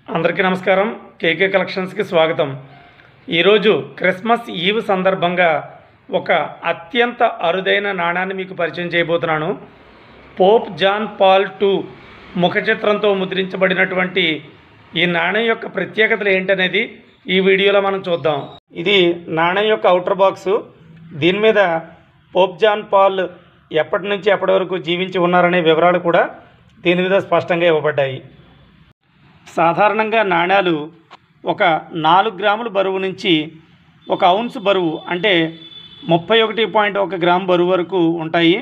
అందరికీ నమస్కారం. కేకే కలెక్షన్స్కి స్వాగతం. ఈరోజు క్రిస్మస్ ఈవ్ సందర్భంగా ఒక అత్యంత అరుదైన నాణాన్ని మీకు పరిచయం చేయబోతున్నాను. పోప్ జాన్ పాల్ II ముఖ చిత్రంతో ముద్రించబడినటువంటి ఈ నాణ్యం యొక్క ప్రత్యేకతలు ఏంటనేది ఈ వీడియోలో మనం చూద్దాం. ఇది నాణ్యం యొక్క అవుటర్ బాక్సు. దీని మీద పోప్ జాన్ పాల్ ఎప్పటి నుంచి ఎప్పటి వరకు జీవించి ఉన్నారనే వివరాలు కూడా దీని మీద స్పష్టంగా ఇవ్వబడ్డాయి. సాధారణంగా నాణ్యాలు ఒక 4 గ్రాముల బరువు నుంచి 1 ఔన్స్ బరువు అంటే 31.1 గ్రాము బరువు వరకు ఉంటాయి.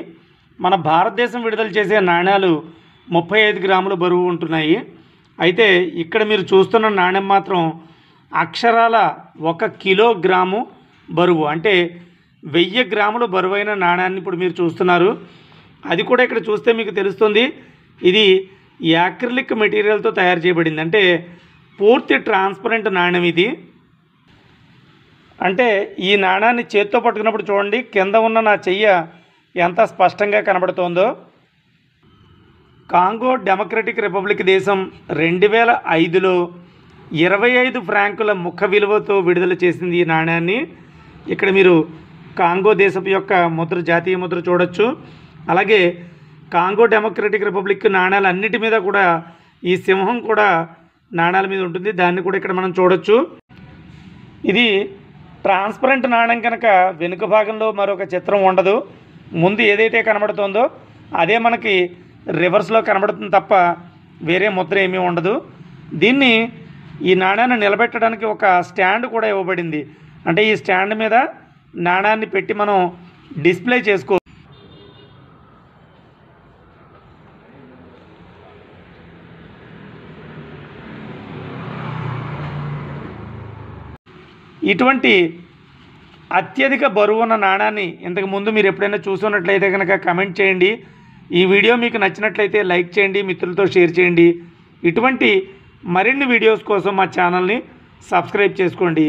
మన భారతదేశం విడుదల చేసే నాణ్యాలు 35 గ్రాముల బరువు ఉంటున్నాయి. అయితే ఇక్కడ మీరు చూస్తున్న నాణ్యం మాత్రం అక్షరాల 1 కిలోగ్రాము బరువు అంటే 1000 గ్రాముల బరువైన నాణ్యాన్ని ఇప్పుడు మీరు చూస్తున్నారు. అది కూడా ఇక్కడ చూస్తే మీకు తెలుస్తుంది. ఇది యాక్రిలిక్ మెటీరియల్తో తయారు చేయబడింది. అంటే పూర్తి ట్రాన్స్పరెంట్ నాణ్యం ఇది. అంటే ఈ నాణ్యాన్ని చేత్తో పట్టుకున్నప్పుడు చూడండి, కింద ఉన్న నా చెయ్య ఎంత స్పష్టంగా కనబడుతోందో. కాంగో డెమోక్రటిక్ రిపబ్లిక్ దేశం 2005లో 25 ఫ్రాంకుల ముఖ విలువతో విడుదల చేసింది ఈ నాణ్యాన్ని. ఇక్కడ మీరు కాంగో దేశపు యొక్క ముద్ర, జాతీయ ముద్ర చూడొచ్చు. అలాగే కాంగో డెమోక్రటిక్ రిపబ్లిక్ నాణ్యాలన్నిటి మీద కూడా ఈ సింహం కూడా నాణ్యాల మీద ఉంటుంది. దాన్ని కూడా ఇక్కడ మనం చూడొచ్చు. ఇది ట్రాన్స్పరెంట్ నాణ్యం కనుక వెనుక భాగంలో మరొక చిత్రం ఉండదు. ముందు ఏదైతే కనబడుతుందో అదే మనకి రివర్స్లో కనబడుతుంది తప్ప వేరే ముద్ర ఏమీ ఉండదు. దీన్ని ఈ నాణ్యాన్ని నిలబెట్టడానికి ఒక స్టాండ్ కూడా ఇవ్వబడింది. అంటే ఈ స్టాండ్ మీద నాణ్యాన్ని పెట్టి మనం డిస్ప్లే చేసుకో. ఇటువంటి అత్యధిక బరువున్న నాణాన్ని ఇంతకు ముందు మీరు ఎప్పుడైనా చూస్తున్నట్లయితే కనుక కమెంట్ చేయండి. ఈ వీడియో మీకు నచ్చినట్లయితే లైక్ చేయండి, మిత్రులతో షేర్ చేయండి. ఇటువంటి మరిన్ని వీడియోస్ కోసం మా ఛానల్ని సబ్స్క్రైబ్ చేసుకోండి.